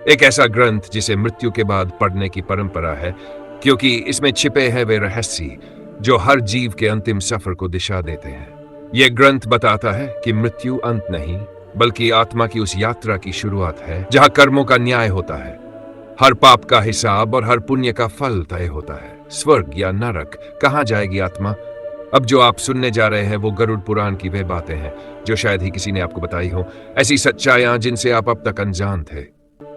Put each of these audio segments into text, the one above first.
एक ऐसा ग्रंथ जिसे मृत्यु के बाद पढ़ने की परंपरा है, क्योंकि इसमें छिपे हैं वे रहस्य जो हर जीव के अंतिम सफर को दिशा देते हैं। यह ग्रंथ बताता है कि मृत्यु अंत नहीं, बल्कि आत्मा की उस यात्रा की शुरुआत है जहां कर्मों का न्याय होता है, हर पाप का हिसाब और हर पुण्य का फल तय होता है। स्वर्ग या नरक, कहां जाएगी आत्मा? अब जो आप सुनने जा रहे हैं वो गरुड़ पुराण की वे बातें हैं जो शायद ही किसी ने आपको बताई हो, ऐसी सच्चाइयां जिनसे आप अब तक अनजान थे।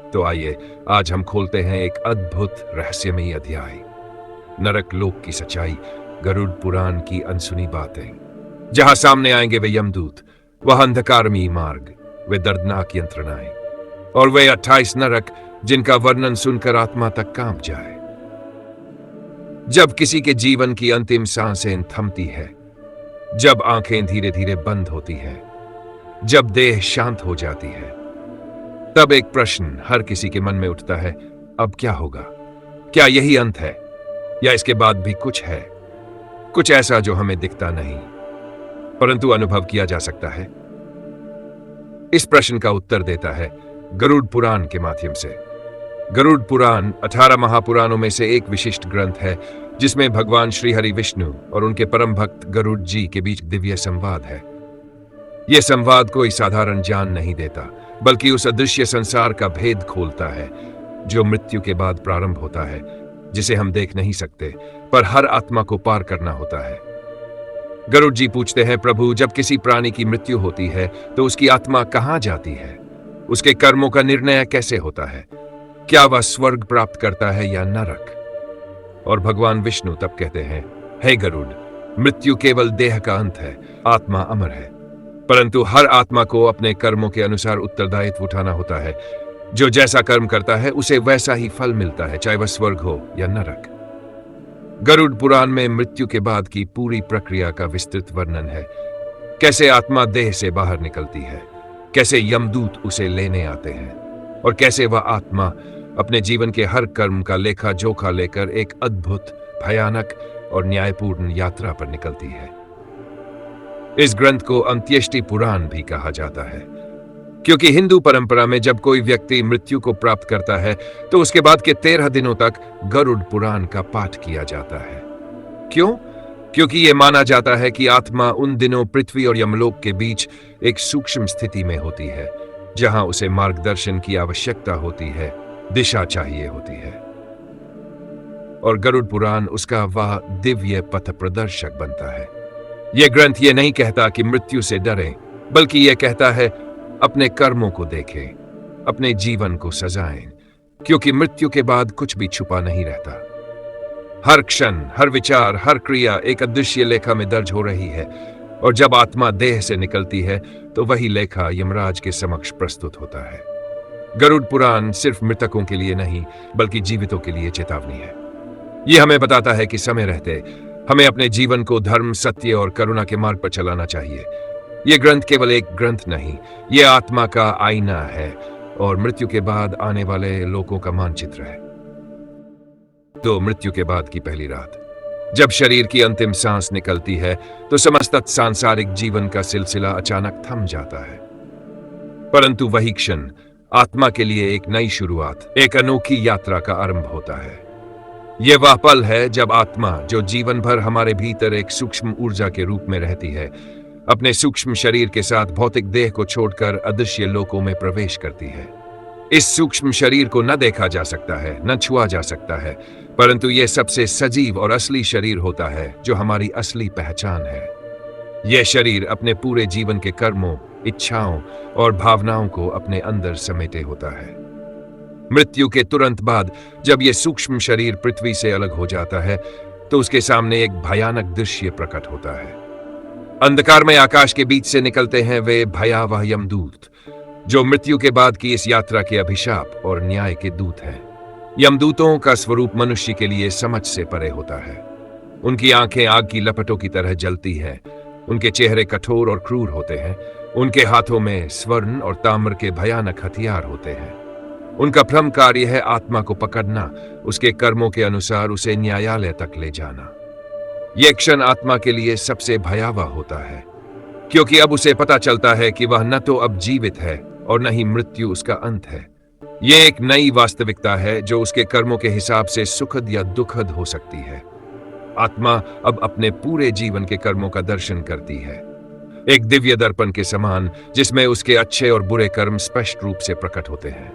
तो आइए आज हम खोलते हैं एक अद्भुत रहस्यमयी अध्याय, नरक लोक की सच्चाई, गरुड़ पुराण की अनसुनी बातें, जहां सामने आएंगे वे यमदूत, वह अंधकारमयी मार्ग, वे दर्दनाक यंत्रणाएं और वे 28 नरक जिनका वर्णन सुनकर आत्मा तक कांप जाए। जब किसी के जीवन की अंतिम सांसें थमती है, जब आंखें धीरे धीरे बंद होती हैं, जब देह शांत हो जाती है, तब एक प्रश्न हर किसी के मन में उठता है, अब क्या होगा? क्या यही अंत है, या इसके बाद भी कुछ है, कुछ ऐसा जो हमें दिखता नहीं परंतु अनुभव किया जा सकता है? इस प्रश्न का उत्तर देता है गरुड़ पुराण के माध्यम से। गरुड़ पुराण 18 महापुराणों में से एक विशिष्ट ग्रंथ है जिसमें भगवान श्री हरि विष्णु और उनके परम भक्त गरुड़ जी के बीच दिव्य संवाद है। यह संवाद कोई साधारण ज्ञान नहीं देता, बल्कि उस अदृश्य संसार का भेद खोलता है जो मृत्यु के बाद प्रारंभ होता है, जिसे हम देख नहीं सकते पर हर आत्मा को पार करना होता है। गरुड़ जी पूछते हैं, प्रभु, जब किसी प्राणी की मृत्यु होती है तो उसकी आत्मा कहां जाती है? उसके कर्मों का निर्णय कैसे होता है? क्या वह स्वर्ग प्राप्त करता है या नरक? और भगवान विष्णु तब कहते हैं, हे गरुड़, मृत्यु केवल देह का अंत है, आत्मा अमर है, परंतु हर आत्मा को अपने कर्मों के अनुसार उत्तरदायित्व उठाना होता है। जो जैसा कर्म करता है उसे वैसा ही फल मिलता है, चाहे वह स्वर्ग हो या नरक। गरुड़ पुराण में मृत्यु के बाद की पूरी प्रक्रिया का विस्तृत वर्णन है। कैसे आत्मा देह से बाहर निकलती है, कैसे यमदूत उसे लेने आते हैं, और कैसे वह आत्मा अपने जीवन के हर कर्म का लेखा जोखा लेकर एक अद्भुत, भयानक और न्यायपूर्ण यात्रा पर निकलती है। इस ग्रंथ को अंत्येष्टि पुराण भी कहा जाता है, क्योंकि हिंदू परंपरा में जब कोई व्यक्ति मृत्यु को प्राप्त करता है तो उसके बाद के 13 दिनों तक गरुड़ पुराण का पाठ किया जाता है। क्यों? क्योंकि यह माना जाता है कि आत्मा उन दिनों पृथ्वी और यमलोक के बीच एक सूक्ष्म स्थिति में होती है, जहां उसे मार्गदर्शन की आवश्यकता होती है, दिशा चाहिए होती है, और गरुड़ पुराण उसका वह दिव्य पथ प्रदर्शक बनता है। यह ग्रंथ यह नहीं कहता कि मृत्यु से डरें, बल्कि यह कहता है अपने कर्मों को देखें, अपने जीवन को सजाएं, क्योंकि मृत्यु के बाद कुछ भी छुपा नहीं रहता। हर क्षण, हर विचार, हर क्रिया एक अदृश्य लेखा में दर्ज हो रही है, और जब आत्मा देह से निकलती है तो वही लेखा यमराज के समक्ष प्रस्तुत होता है। गरुड़ पुराण सिर्फ मृतकों के लिए नहीं, बल्कि जीवितों के लिए चेतावनी है। यह हमें बताता है कि समय रहते हमें अपने जीवन को धर्म, सत्य और करुणा के मार्ग पर चलाना चाहिए। यह ग्रंथ केवल एक ग्रंथ नहीं, यह आत्मा का आईना है और मृत्यु के बाद आने वाले लोगों का मानचित्र है। तो मृत्यु के बाद की पहली रात, जब शरीर की अंतिम सांस निकलती है तो समस्त सांसारिक जीवन का सिलसिला अचानक थम जाता है। परंतु वही क्षण आत्मा के लिए एक नई शुरुआत, एक अनोखी यात्रा का आरंभ होता है। यह वह पल है जब आत्मा, जो जीवन भर हमारे भीतर एक सूक्ष्म ऊर्जा के रूप में रहती है, अपने सूक्ष्म शरीर के साथ भौतिक देह को छोड़कर अदृश्य लोकों में प्रवेश करती है। इस सूक्ष्म शरीर को न देखा जा सकता है, न छुआ जा सकता है, परंतु यह सबसे सजीव और असली शरीर होता है जो हमारी असली पहचान है। यह शरीर अपने पूरे जीवन के कर्मों, इच्छाओं और भावनाओं को अपने अंदर समेटे होता है। मृत्यु के तुरंत बाद जब यह सूक्ष्म शरीर पृथ्वी से अलग हो जाता है तो उसके सामने एक भयानक दृश्य प्रकट होता है। अंधकारमय आकाश के बीच से निकलते हैं वे भयावह यमदूत, जो मृत्यु के बाद की इस यात्रा के अभिशाप और न्याय के दूत हैं। यमदूतों का स्वरूप मनुष्य के लिए समझ से परे होता है। उनकी आंखें आग की लपटों की तरह जलती हैं, उनके चेहरे कठोर और क्रूर होते हैं, उनके हाथों में स्वर्ण और ताम्र के भयानक हथियार होते हैं। उनका प्रथम कार्य है आत्मा को पकड़ना, उसके कर्मों के अनुसार उसे न्यायालय तक ले जाना। यह क्षण आत्मा के लिए सबसे भयावह होता है, क्योंकि अब उसे पता चलता है कि वह न तो अब जीवित है और न ही मृत्यु उसका अंत है। ये एक नई वास्तविकता है जो उसके कर्मों के हिसाब से सुखद या दुखद हो सकती है। आत्मा अब अपने पूरे जीवन के कर्मों का दर्शन करती है, एक दिव्य दर्पण के समान जिसमें उसके अच्छे और बुरे कर्म स्पष्ट रूप से प्रकट होते हैं।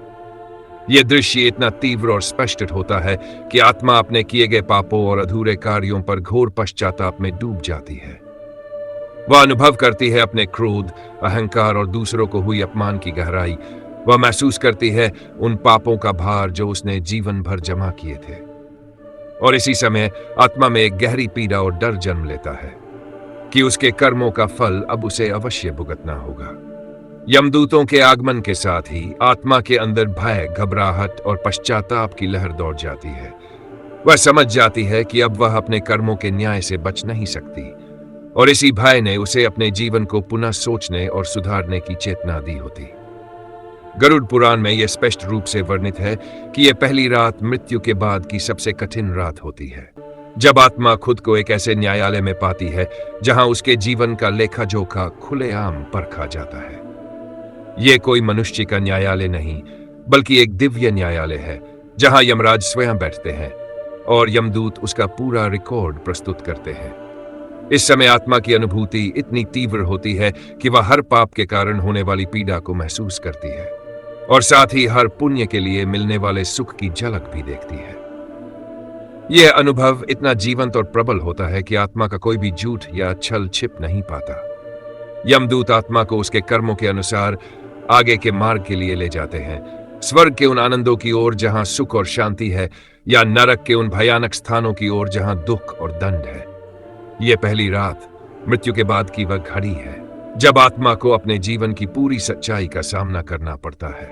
यह दृश्य इतना तीव्र और स्पष्ट होता है कि आत्मा अपने किए गए पापों और अधूरे कार्यों पर घोर पश्चाताप में डूब जाती है। वह अनुभव करती है अपने क्रोध, अहंकार और दूसरों को हुई अपमान की गहराई। वह महसूस करती है उन पापों का भार जो उसने जीवन भर जमा किए थे। और इसी समय आत्मा में एक गहरी पीड़ा और डर जन्म लेता है कि उसके कर्मों का फल अब उसे अवश्य भुगतना होगा। यमदूतों के आगमन के साथ ही आत्मा के अंदर भय, घबराहट और पश्चाताप की लहर दौड़ जाती है। वह समझ जाती है कि अब वह अपने कर्मों के न्याय से बच नहीं सकती, और इसी भय ने उसे अपने जीवन को पुनः सोचने और सुधारने की चेतना दी होती। गरुड़ पुराण में यह स्पष्ट रूप से वर्णित है कि यह पहली रात मृत्यु के बाद की सबसे कठिन रात होती है, जब आत्मा खुद को एक ऐसे न्यायालय में पाती है जहां उसके जीवन का लेखा जोखा खुलेआम परखा जाता है। यह कोई मनुष्य का न्यायालय नहीं, बल्कि एक दिव्य न्यायालय है जहां यमराज स्वयं बैठते हैं और यमदूत उसका पूरा रिकॉर्ड प्रस्तुत करते हैं। इस समय आत्मा की अनुभूति इतनी तीव्र होती है कि वह हर पाप के कारण होने वाली पीड़ा को महसूस करती है और साथ ही हर पुण्य के लिए मिलने वाले सुख की झलक भी देखती है। यह अनुभव इतना जीवंत और प्रबल होता है कि आत्मा का कोई भी झूठ या छल छिप नहीं पाता। यमदूत आत्मा को उसके कर्मों के अनुसार आगे के मार्ग के लिए ले जाते हैं, स्वर्ग के उन आनंदों की ओर जहां सुख और शांति है, या नरक के उन भयानक स्थानों की ओर जहां दुख और दंड है। यह पहली रात मृत्यु के बाद की वह घड़ी है जब आत्मा को अपने जीवन की पूरी सच्चाई का सामना करना पड़ता है।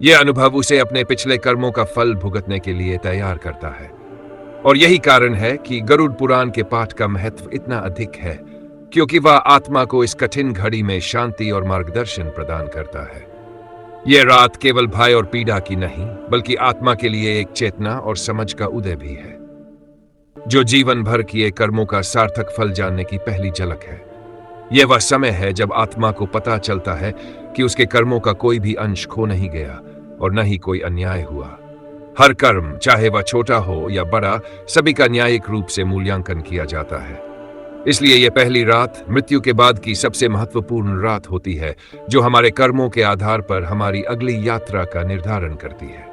यह अनुभव उसे अपने पिछले कर्मों का फल भुगतने के लिए तैयार करता है, और यही कारण है कि गरुड़ पुराण के पाठ का महत्व इतना अधिक है, क्योंकि वह आत्मा को इस कठिन घड़ी में शांति और मार्गदर्शन प्रदान करता है। यह रात केवल भय और पीड़ा की नहीं, बल्कि आत्मा के लिए एक चेतना और समझ का उदय भी है, जो जीवन भर किए कर्मों का सार्थक फल जानने की पहली झलक है। यह वह समय है जब आत्मा को पता चलता है कि उसके कर्मों का कोई भी अंश खो नहीं गया और न ही कोई अन्याय हुआ। हर कर्म, चाहे वह छोटा हो या बड़ा, सभी का न्यायिक रूप से मूल्यांकन किया जाता है। इसलिए यह पहली रात मृत्यु के बाद की सबसे महत्वपूर्ण रात होती है, जो हमारे कर्मों के आधार पर हमारी अगली यात्रा का निर्धारण करती है।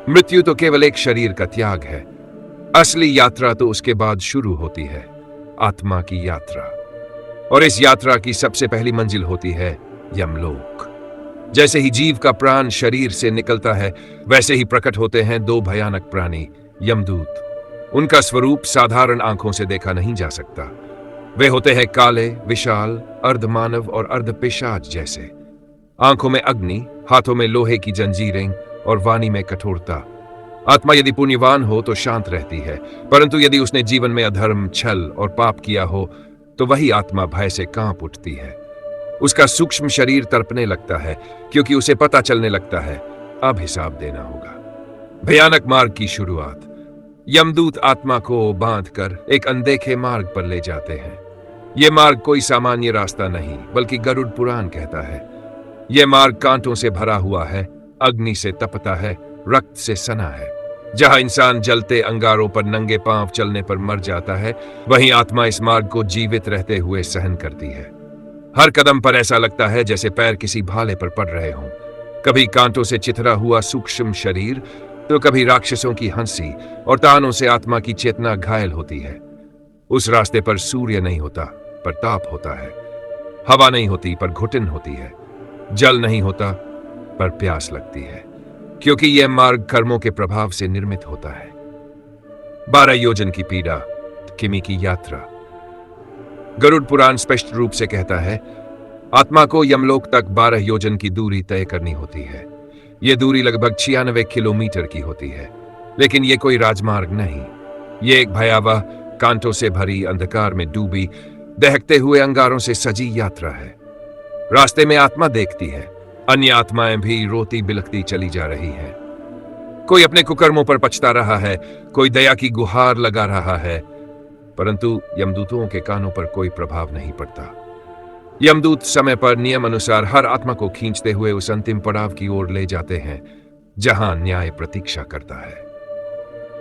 मृत्यु तो केवल एक शरीर का त्याग है। असली यात्रा तो उसके बाद शुरू होती है, आत्मा की यात्रा। और इस यात्रा की सबसे पहली मंजिल होती है यमलोक। जैसे ही जीव का प्राण शरीर से निकलता है, वैसे ही प्रकट होते हैं दो भयानक प्राणी, यमदूत। उनका स्वरूप साधारण आंखों से देखा नहीं जा सकता। वे होते हैं काले, विशाल, अर्धमानव और अर्धपिशाच जैसे। आंखों में अग्नि, हाथों में लोहे की जंजीरें और वाणी में कठोरता। आत्मा यदि पुण्यवान हो तो शांत रहती है, परंतु यदि उसने जीवन में अधर्म, छल और पाप किया हो तो वही आत्मा भय से कांप उठती है। उसका सूक्ष्म शरीर तड़पने लगता है, क्योंकि उसे पता चलने लगता है अब हिसाब देना होगा। भयानक मार्ग की शुरुआत। यमदूत आत्मा को बांधकर एक अनदेखे मार्ग पर ले जाते हैं। यह मार्ग कोई सामान्य रास्ता नहीं, बल्कि गरुड़ पुराण कहता है यह मार्ग कांटों से भरा हुआ है, अग्नि से तपता है, रक्त से सना है। जहां इंसान जलते अंगारों पर नंगे पांव चलने पर मर जाता है, वहीं आत्मा इस मार्ग को जीवित रहते हुए सहन करती है। हर कदम पर ऐसा लगता है जैसे पैर किसी भाले पर पड़ रहे हों। कभी कांटों से चिथरा हुआ सूक्ष्म शरीर, तो कभी राक्षसों की हंसी और तानों से आत्मा की चेतना घायल होती है। उस रास्ते पर सूर्य नहीं होता, पर ताप होता है। हवा नहीं होती, पर घुटन होती है। जल नहीं होता, पर प्यास लगती है, क्योंकि यह मार्ग कर्मों के प्रभाव से निर्मित होता है। 12 योजन की पीड़ा, किमी की यात्रा। गरुड़ पुराण स्पष्ट रूप से कहता है आत्मा को यमलोक तक 12 योजन की दूरी तय करनी होती है। यह दूरी लगभग 96 किलोमीटर की होती है, लेकिन यह कोई राजमार्ग नहीं। यह एक भयावह, कांटों से भरी, अंधकार में डूबी, दहकते हुए अंगारों से सजी यात्रा है। रास्ते में आत्मा देखती है, अन्य आत्माएं भी रोती बिलखती चली जा रही हैं। कोई अपने कुकर्मों पर पछता रहा है, कोई दया की गुहार लगा रहा है, परंतु यमदूतों के कानों पर कोई प्रभाव नहीं पड़ता। यमदूत समय पर नियम अनुसार हर आत्मा को खींचते हुए उस अंतिम पड़ाव की ओर ले जाते हैं जहां न्याय प्रतीक्षा करता है,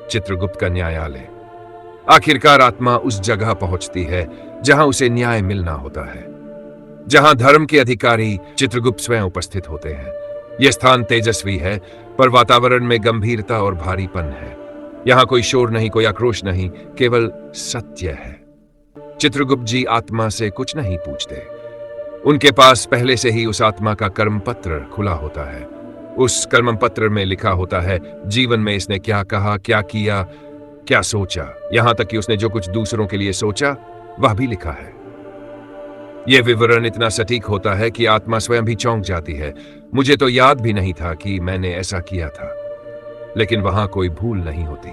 चित्रगुप्त का न्यायालय। आखिरकार आत्मा उस जगह पहुंचती है जहां उसे न्याय मिलना होता है, जहां धर्म के अधिकारी चित्रगुप्त स्वयं उपस्थित होते हैं। यह स्थान तेजस्वी है, पर वातावरण में गंभीरता और भारीपन है। यहां कोई शोर नहीं, कोई आक्रोश नहीं, केवल सत्य है। चित्रगुप्त जी आत्मा से कुछ नहीं पूछते। उनके पास पहले से ही उस आत्मा का कर्म पत्र खुला होता है। उस कर्म पत्र में लिखा होता है जीवन में इसने क्या कहा, क्या किया, क्या सोचा। यहां तक कि उसने जो कुछ दूसरों के लिए सोचा वह भी लिखा है। यह विवरण इतना सटीक होता है कि आत्मा स्वयं भी चौंक जाती है। मुझे तो याद भी नहीं था कि मैंने ऐसा किया था। लेकिन वहां कोई भूल नहीं होती।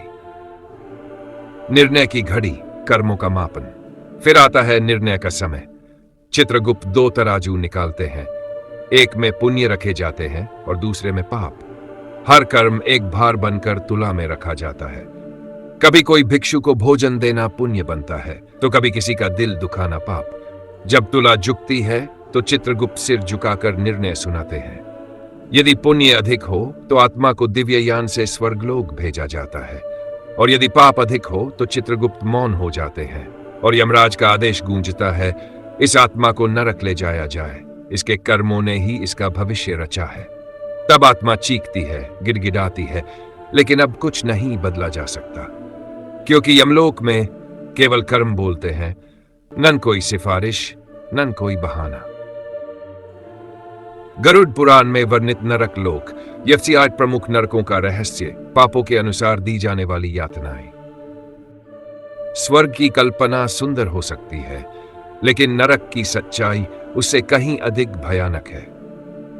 निर्णय की घड़ी, कर्मों का मापन। फिर आता है निर्णय का समय। चित्रगुप्त 2 तराजू निकालते हैं, एक में पुण्य रखे जाते हैं और दूसरे में पाप। हर कर्म एक भार बनकर तुला में रखा जाता है। कभी कोई भिक्षु को भोजन देना पुण्य बनता है, तो कभी किसी का दिल दुखाना पाप। जब तुला झुकती है तो चित्रगुप्त सिर झुकाकर निर्णय सुनाते हैं। यदि पुण्य अधिक हो तो आत्मा को दिव्ययान से स्वर्गलोक भेजा जाता है, और यदि पाप अधिक हो तो चित्रगुप्त मौन हो जाते हैं और यमराज का आदेश गूंजता है, इस आत्मा को नरक ले जाया जाए। इसके कर्मों ने ही इसका भविष्य रचा है। तब आत्मा चीखती है, गिड़गिड़ाती है, लेकिन अब कुछ नहीं बदला जा सकता, क्योंकि यमलोक में केवल कर्म बोलते हैं, नन कोई सिफारिश, नन कोई बहाना। गरुड़ पुराण में वर्णित नरक लोक, यह 8 प्रमुख नरकों का रहस्य, पापों के अनुसार दी जाने वाली यातनाएं। स्वर्ग की कल्पना सुंदर हो सकती है, लेकिन नरक की सच्चाई उससे कहीं अधिक भयानक है।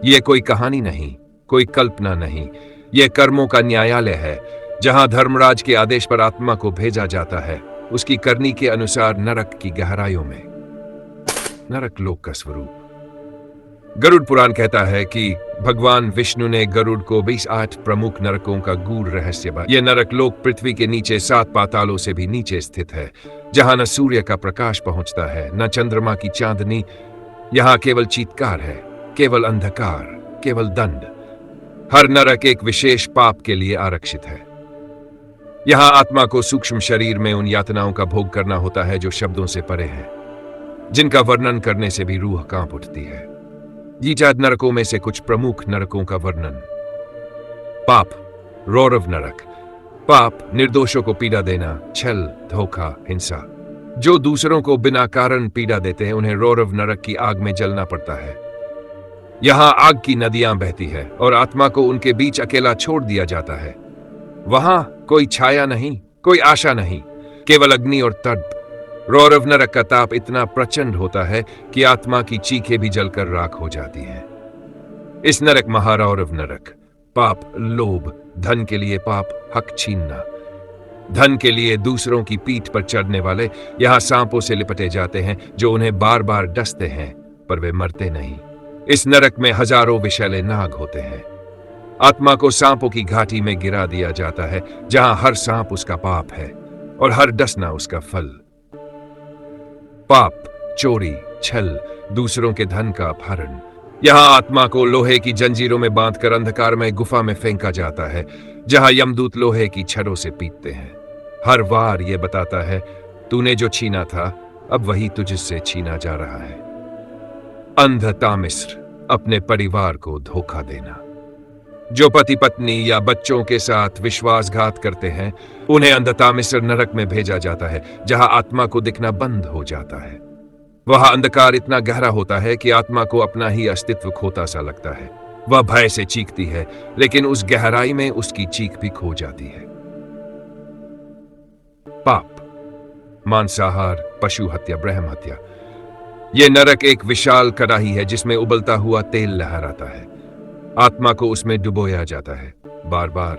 यह कोई कहानी नहीं, कोई कल्पना नहीं, यह कर्मों का न्यायालय है, जहां धर्मराज के आदेश पर आत्मा को भेजा जाता है उसकी करनी के अनुसार नरक की गहराइयों में। नरक लोक का स्वरूप। गरुड़ पुराण कहता है कि भगवान विष्णु ने गरुड़ को 28 प्रमुख नरकों का गूढ़ रहस्य बताया। यह नरक लोक पृथ्वी के नीचे 7 पातालों से भी नीचे स्थित है, जहां न सूर्य का प्रकाश पहुंचता है, न चंद्रमा की चांदनी। यहां केवल चीत्कार है, केवल अंधकार, केवल दंड। हर नरक एक विशेष पाप के लिए आरक्षित है। यहां आत्मा को सूक्ष्म शरीर में उन यातनाओं का भोग करना होता है जो शब्दों से परे है, जिनका वर्णन करने से भी रूह कांप उठती है। ये 4 नरकों में से कुछ प्रमुख नरकों का वर्णन। पाप, रौरव नरक। पाप निर्दोषों को पीड़ा देना, छल, धोखा, हिंसा। जो दूसरों को बिना कारण पीड़ा देते हैं उन्हें रौरव नरक की आग में जलना पड़ता है। यहां आग की नदियां बहती है और आत्मा को उनके बीच अकेला छोड़ दिया जाता है। वहां कोई छाया नहीं, कोई आशा नहीं, केवल अग्नि और तड़प। रौरव नरक का ताप इतना प्रचंड होता है कि आत्मा की चीखें भी जलकर राख हो जाती हैं। इस नरक महारौरव नरक। पाप, लोभ, धन के लिए पाप, हक छीनना। धन के लिए दूसरों की पीठ पर चढ़ने वाले यहां सांपों से लिपटे जाते हैं, जो उन्हें बार बार डसते हैं, पर वे मरते नहीं। इस नरक में हजारों विषैले नाग होते हैं। आत्मा को सांपों की घाटी में गिरा दिया जाता है, जहां हर सांप उसका पाप है और हर डसना उसका फल। पाप, चोरी, छल, दूसरों के धन का अपहरण। यहां आत्मा को लोहे की जंजीरों में बांधकर अंधकारमय गुफा में फेंका जाता है, जहां यमदूत लोहे की छड़ों से पीटते हैं। हर वार यह बताता है, तूने जो छीना था अब वही तुझसे छीना जा रहा है। अंधतामिस्र, अपने परिवार को धोखा देना। जो पति पत्नी या बच्चों के साथ विश्वासघात करते हैं उन्हें अंधतामिस्र नरक में भेजा जाता है, जहां आत्मा को दिखना बंद हो जाता है। वहां अंधकार इतना गहरा होता है कि आत्मा को अपना ही अस्तित्व खोता सा लगता है। वह भय से चीखती है, लेकिन उस गहराई में उसकी चीख भी खो जाती है। पाप, मांसाहार, पशु हत्या, ब्रह्म हत्या। यह नरक एक विशाल कड़ाही है जिसमें उबलता हुआ तेल लहराता है। आत्मा को उसमें डुबोया जाता है, बार बार।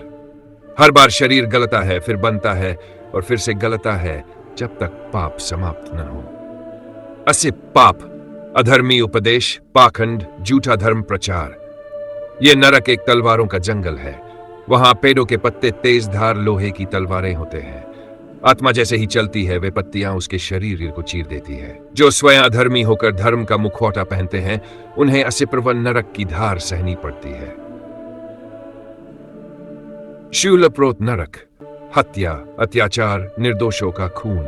हर बार शरीर गलता है, फिर बनता है और फिर से गलता है, जब तक पाप समाप्त न हो। असिप, पाप, अधर्मी उपदेश, पाखंड, झूठा धर्म प्रचार। यह नरक एक तलवारों का जंगल है। वहां पेड़ों के पत्ते तेज धार लोहे की तलवारें होते हैं। आत्मा जैसे ही चलती है वे पत्तियां उसके शरीर को चीर देती है। जो स्वयं अधर्मी होकर धर्म का मुखौटा पहनते हैं उन्हें असिप्रवन नरक की धार सहनी पड़ती है। शूलप्रोत नरक, हत्या, अत्याचार, निर्दोषों का खून।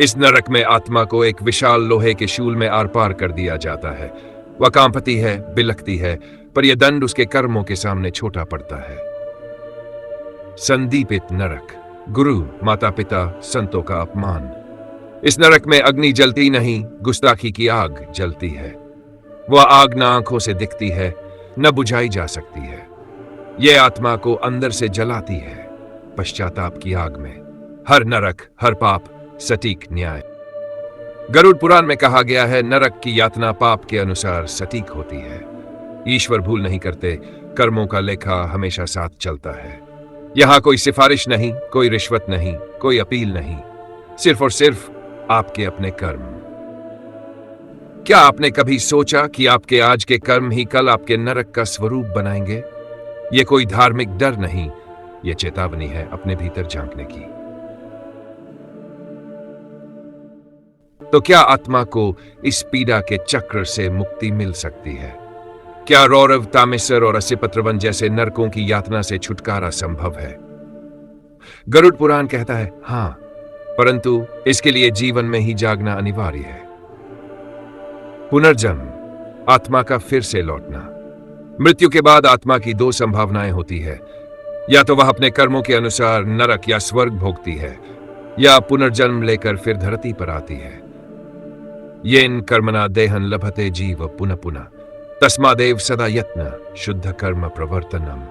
इस नरक में आत्मा को एक विशाल लोहे के शूल में आर पार कर दिया जाता है। वह कांपती है, बिलखती है, पर यह दंड उसके कर्मों के सामने छोटा पड़ता है। संदीपित नरक, गुरु, माता पिता, संतों का अपमान। इस नरक में अग्नि जलती नहीं, गुस्ताखी की आग जलती है। वह आग न आंखों से दिखती है, न बुझाई जा सकती है। यह आत्मा को अंदर से जलाती है, पश्चाताप की आग में। हर नरक, हर पाप, सटीक न्याय। गरुड़ पुराण में कहा गया है, नरक की यातना पाप के अनुसार सटीक होती है। ईश्वर भूल नहीं करते, कर्मों का लेखा हमेशा साथ चलता है। यहां कोई सिफारिश नहीं, कोई रिश्वत नहीं, कोई अपील नहीं, सिर्फ और सिर्फ आपके अपने कर्म। क्या आपने कभी सोचा कि आपके आज के कर्म ही कल आपके नरक का स्वरूप बनाएंगे? यह कोई धार्मिक डर नहीं, यह चेतावनी है अपने भीतर झांकने की। तो क्या आत्मा को इस पीड़ा के चक्र से मुक्ति मिल सकती है? क्या रौरव, तामेसर और असिपत्रवन जैसे नरकों की यातना से छुटकारा संभव है? गरुड़ पुराण कहता है हां, परंतु इसके लिए जीवन में ही जागना अनिवार्य है। पुनर्जन्म, आत्मा का फिर से लौटना। मृत्यु के बाद आत्मा की दो संभावनाएं होती है, या तो वह अपने कर्मों के अनुसार नरक या स्वर्ग भोगती है, या पुनर्जन्म लेकर फिर धरती पर आती है। येन कर्मणा देहन लभते जीव पुनः पुनः तस्मादेव सदा यत्न शुद्ध कर्म प्रवर्तनम।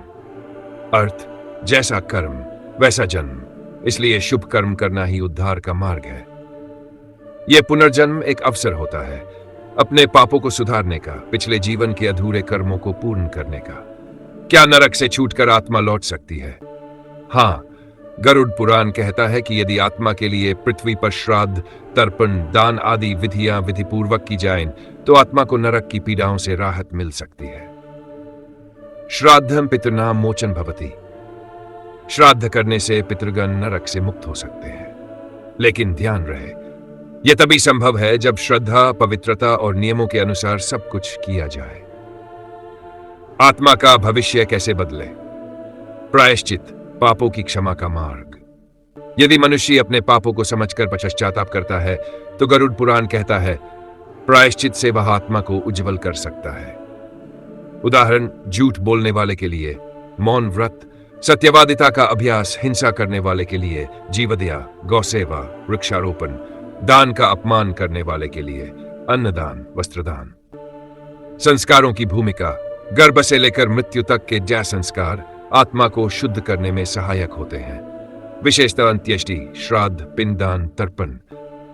अर्थ, जैसा कर्म वैसा जन्म, इसलिए शुभ कर्म करना ही उद्धार का मार्ग है। यह पुनर्जन्म एक अवसर होता है अपने पापों को सुधारने का, पिछले जीवन के अधूरे कर्मों को पूर्ण करने का। क्या नरक से छूटकर आत्मा लौट सकती है? हां, गरुड़ पुराण कहता है कि यदि आत्मा के लिए पृथ्वी पर श्राद्ध, तर्पण, दान आदि विधियां विधिपूर्वक की जाएं तो आत्मा को नरक की पीड़ाओं से राहत मिल सकती है। श्राद्धम पितृनाम मोचन भवति। श्राद्ध करने से पितृगण नरक से मुक्त हो सकते हैं, लेकिन ध्यान रहे यह तभी संभव है जब श्रद्धा, पवित्रता और नियमों के अनुसार सब कुछ किया जाए। आत्मा का भविष्य कैसे बदले? प्रायश्चित, पापों की क्षमा का मार्ग। यदि मनुष्य अपने पापों को समझकर पश्चाताप करता है तो गरुड़ पुराण कहता है प्रायश्चित से वह आत्मा को उज्जवल कर सकता है। उदाहरण, झूठ बोलने वाले के लिए मौन व्रत, सत्यवादिता का अभ्यास हिंसा करने वाले के लिए जीवदया, गौसेवा, वृक्षारोपण, दान का अपमान करने वाले के लिए अन्नदान, वस्त्रदान। संस्कारों की भूमिका, गर्भ से लेकर मृत्यु तक के जय संस्कार आत्मा को शुद्ध करने में सहायक होते हैं। विशेषतः अंत्येष्टि, श्राद्ध, पिंडदान, तर्पण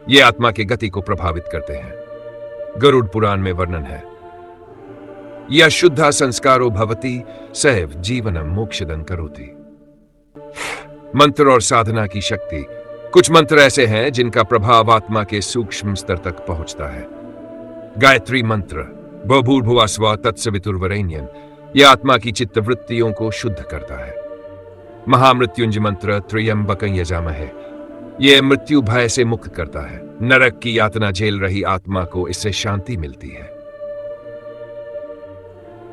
ये आत्मा की गति को प्रभावित करते हैं। गरुड़ पुराण में वर्णन है, यह शुद्धा संस्कारो भवति सैव जीवनम मोक्षदं करोति। मंत्र और साधना की शक्ति। कुछ मंत्र ऐसे हैं जिनका प्रभाव आत्मा के सूक्ष्म स्तर तक पहुंचता है। गायत्री मंत्र, भूर्भुवस्व तत्सवितुर्वरेण्यं, यह आत्मा की चित्तवृत्तियों को शुद्ध करता है। महामृत्युंजय मंत्र, त्र्यंबकं यजामहे, यह मृत्यु भय से मुक्त करता है। नरक की यातना झेल रही आत्मा को इससे शांति मिलती है।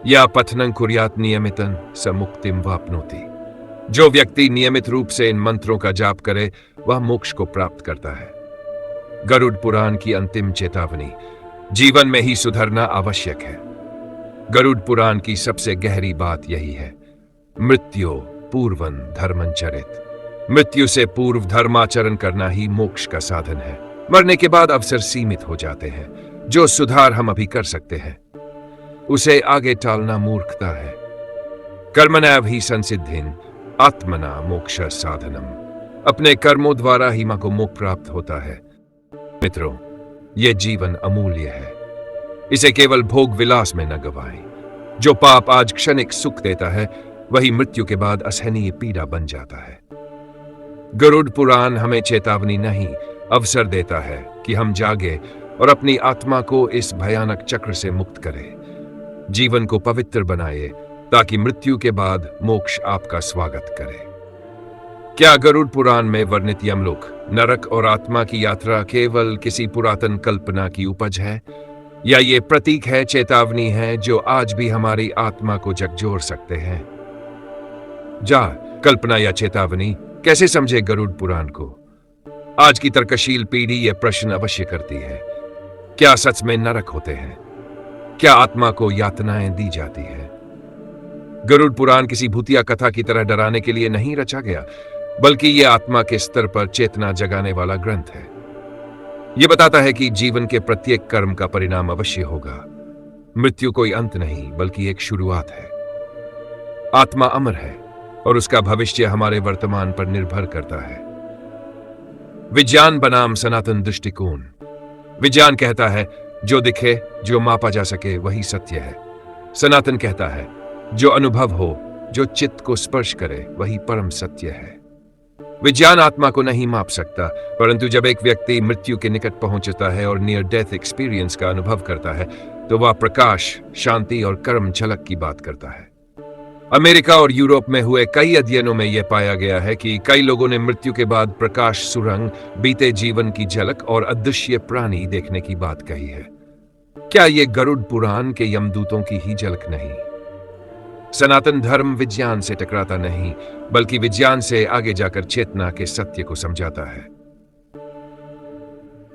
या पठनं कुर्यात् नियमितं स मुक्तिं वाप्नोति। जो व्यक्ति नियमित रूप से इन मंत्रों का जाप करे वह मोक्ष को प्राप्त करता है। गरुड़ पुराण की अंतिम चेतावनी, जीवन में ही सुधरना आवश्यक है। गरुड़ पुराण की सबसे गहरी बात यही है, मृत्यु पूर्वं धर्मंचरित। मृत्यु से पूर्व धर्माचरण करना ही मोक्ष का साधन है। मरने के बाद अवसर सीमित हो जाते हैं। जो सुधार हम अभी कर सकते हैं उसे आगे टालना मूर्खता है। कर्मणैव हि संसिद्धिं आत्मना मोक्ष साधनम। अपने कर्मों द्वारा ही मां को मोक्ष प्राप्त होता है। मित्रों, यह जीवन अमूल्य है, इसे केवल भोग विलास में न गवाएं। जो पाप आज क्षणिक सुख देता है वही मृत्यु के बाद असहनीय पीड़ा बन जाता है। गरुड़ पुराण हमें चेतावनी नहीं, अवसर देता है कि हम जागे और अपनी आत्मा को इस भयानक चक्र से मुक्त करें। जीवन को पवित्र बनाए ताकि मृत्यु के बाद मोक्ष आपका स्वागत करे। क्या गरुड़ पुराण में वर्णित यमलोक, नरक और आत्मा की यात्रा केवल किसी पुरातन कल्पना की उपज है, या ये प्रतीक है, चेतावनी है जो आज भी हमारी आत्मा को झकझोर सकते हैं? कल्पना या चेतावनी, कैसे समझे गरुड़ पुराण को? आज की तर्कशील पीढ़ी यह प्रश्न अवश्य करती है। क्या सच में नरक होते हैं? क्या आत्मा को यातनाएं दी जाती है? गरुड़ पुराण किसी भूतिया कथा की तरह डराने के लिए नहीं रचा गया, बल्कि यह आत्मा के स्तर पर चेतना जगाने वाला ग्रंथ है। यह बताता है कि जीवन के प्रत्येक कर्म का परिणाम अवश्य होगा। मृत्यु कोई अंत नहीं, बल्कि एक शुरुआत है। आत्मा अमर है और उसका भविष्य हमारे वर्तमान पर निर्भर करता है। विज्ञान बनाम सनातन दृष्टिकोण। विज्ञान कहता है जो दिखे, जो मापा जा सके वही सत्य है। सनातन कहता है जो अनुभव हो, जो चित्त को स्पर्श करे वही परम सत्य है। विज्ञान आत्मा को नहीं माप सकता, परंतु जब एक व्यक्ति मृत्यु के निकट पहुंचता है और नियर डेथ एक्सपीरियंस का अनुभव करता है, तो वह प्रकाश, शांति और कर्म झलक की बात करता है। अमेरिका और यूरोप में हुए कई अध्ययनों में यह पाया गया है कि कई लोगों ने मृत्यु के बाद प्रकाश सुरंग, बीते जीवन की झलक और अदृश्य प्राणी देखने की बात कही है। क्या यह गरुड़ पुराण के यमदूतों की ही झलक नहीं? सनातन धर्म विज्ञान से टकराता नहीं, बल्कि विज्ञान से आगे जाकर चेतना के सत्य को समझाता है।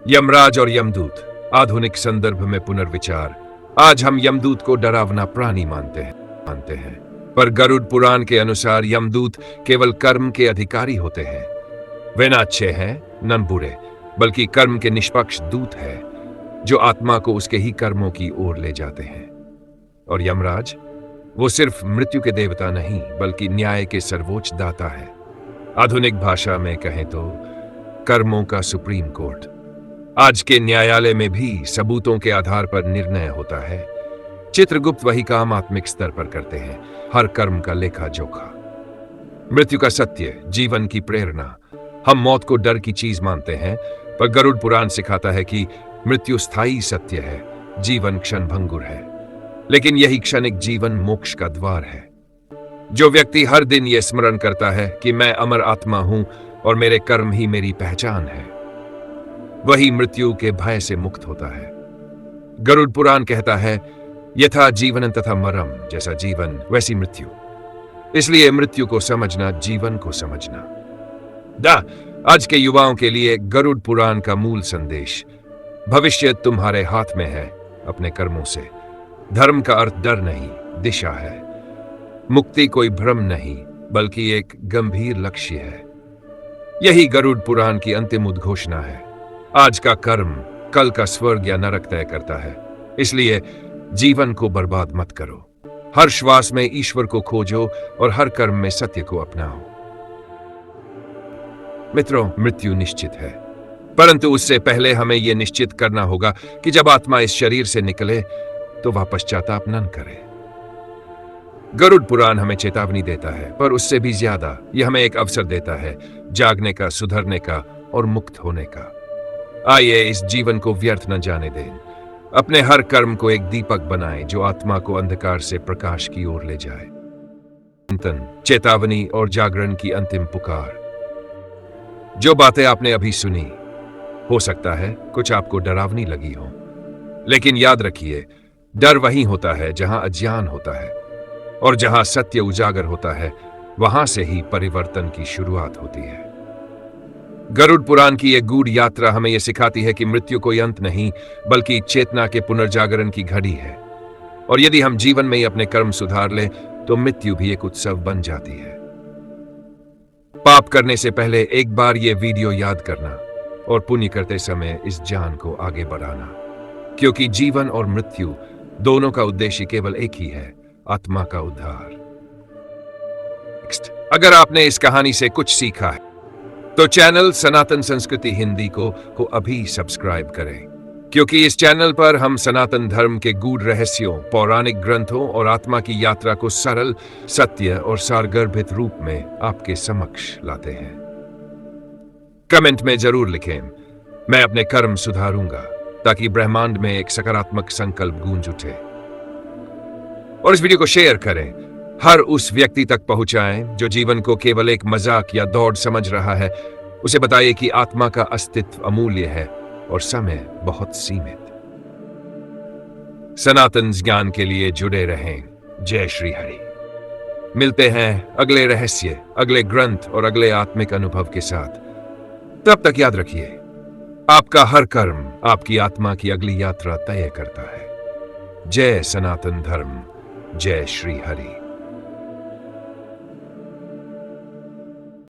यमराज और यमदूत, आधुनिक संदर्भ में पुनर्विचार। आज हम यमदूत को डरावना प्राणी मानते हैं, पर गरुड़ पुराण के अनुसार यमदूत केवल कर्म के अधिकारी होते हैं। वे न अच्छे हैं न बुरे, बल्कि कर्म के निष्पक्ष दूत हैं, जो आत्मा को उसके ही कर्मों की ओर ले जाते हैं। और यमराज, वो सिर्फ मृत्यु के देवता नहीं, बल्कि न्याय के सर्वोच्च दाता है। आधुनिक भाषा में कहें तो कर्मों का सुप्रीम कोर्ट। आज के न्यायालय में भी सबूतों के आधार पर निर्णय होता है। चित्रगुप्त वही काम आत्मिक स्तर पर करते हैं, हर कर्म का लेखा जोखा। मृत्यु का सत्य, जीवन की प्रेरणा। हम मौत को डर की चीज मानते हैं, पर गरुड़ पुराण सिखाता है कि मृत्यु स्थायी सत्य है, जीवन क्षणभंगुर है। लेकिन यही क्षणिक जीवन मोक्ष का द्वार है। जो व्यक्ति हर दिन यह स्मरण करता है कि मैं अमर आत्मा हूं और मेरे कर्म ही मेरी पहचान है, वही मृत्यु के भय से मुक्त होता है। गरुड़ पुराण कहता है यथा जीवन तथा मरम, जैसा जीवन वैसी मृत्यु। इसलिए मृत्यु को समझना जीवन को समझना। आज के युवाओं के लिए गरुड़ पुराण का मूल संदेश, भविष्य तुम्हारे हाथ में है अपने कर्मों से। धर्म का अर्थ डर नहीं, दिशा है। मुक्ति कोई भ्रम नहीं, बल्कि एक गंभीर लक्ष्य है। यही गरुड़ पुराण की अंतिम उद्घोषणा है। आज का कर्म कल का स्वर्ग या नरक तय करता है। इसलिए जीवन को बर्बाद मत करो। हर श्वास में ईश्वर को खोजो और हर कर्म में सत्य को अपनाओ। मित्रों, मृत्यु निश्चित है, परंतु उससे पहले हमें यह निश्चित करना होगा कि जब आत्मा इस शरीर से निकले तो वह पश्चाताप न करे। गरुड़ पुराण हमें चेतावनी देता है, पर उससे भी ज्यादा यह हमें एक अवसर देता है जागने का, सुधरने का और मुक्त होने का। आइए इस जीवन को व्यर्थ न जाने दें। अपने हर कर्म को एक दीपक बनाएं जो आत्मा को अंधकार से प्रकाश की ओर ले जाए। चिंतन, चेतावनी और जागरण की अंतिम पुकार। जो बातें आपने अभी सुनी, हो सकता है कुछ आपको डरावनी लगी हो, लेकिन याद रखिए, डर वहीं होता है जहां अज्ञान होता है, और जहां सत्य उजागर होता है वहां से ही परिवर्तन की शुरुआत होती है। गरुड़ पुराण की यह गूढ़ यात्रा हमें यह सिखाती है कि मृत्यु कोई अंत नहीं, बल्कि चेतना के पुनर्जागरण की घड़ी है। और यदि हम जीवन में ही अपने कर्म सुधार लें तो मृत्यु भी एक उत्सव बन जाती है। पाप करने से पहले एक बार यह वीडियो याद करना और पुण्य करते समय इस ज्ञान को आगे बढ़ाना, क्योंकि जीवन और मृत्यु दोनों का उद्देश्य केवल एक ही है, आत्मा का उद्धार। अगर आपने इस कहानी से कुछ सीखा है तो चैनल सनातन संस्कृति हिंदी को अभी सब्सक्राइब करें, क्योंकि इस चैनल पर हम सनातन धर्म के गूढ़ रहस्यों, पौराणिक ग्रंथों और आत्मा की यात्रा को सरल, सत्य और सारगर्भित रूप में आपके समक्ष लाते हैं। कमेंट में जरूर लिखें, मैं अपने कर्म सुधारूंगा, ताकि ब्रह्मांड में एक सकारात्मक संकल्प गूंज उठे। और इस वीडियो को शेयर करें हर उस व्यक्ति तक पहुंचाएं जो जीवन को केवल एक मजाक या दौड़ समझ रहा है। उसे बताइए कि आत्मा का अस्तित्व अमूल्य है और समय बहुत सीमित। सनातन ज्ञान के लिए जुड़े रहें। जय श्री हरि। मिलते हैं अगले रहस्य, अगले ग्रंथ और अगले आत्मिक अनुभव के साथ। तब तक याद रखिए, आपका हर कर्म आपकी आत्मा की अगली यात्रा तय करता है। जय सनातन धर्म। जय श्री हरि।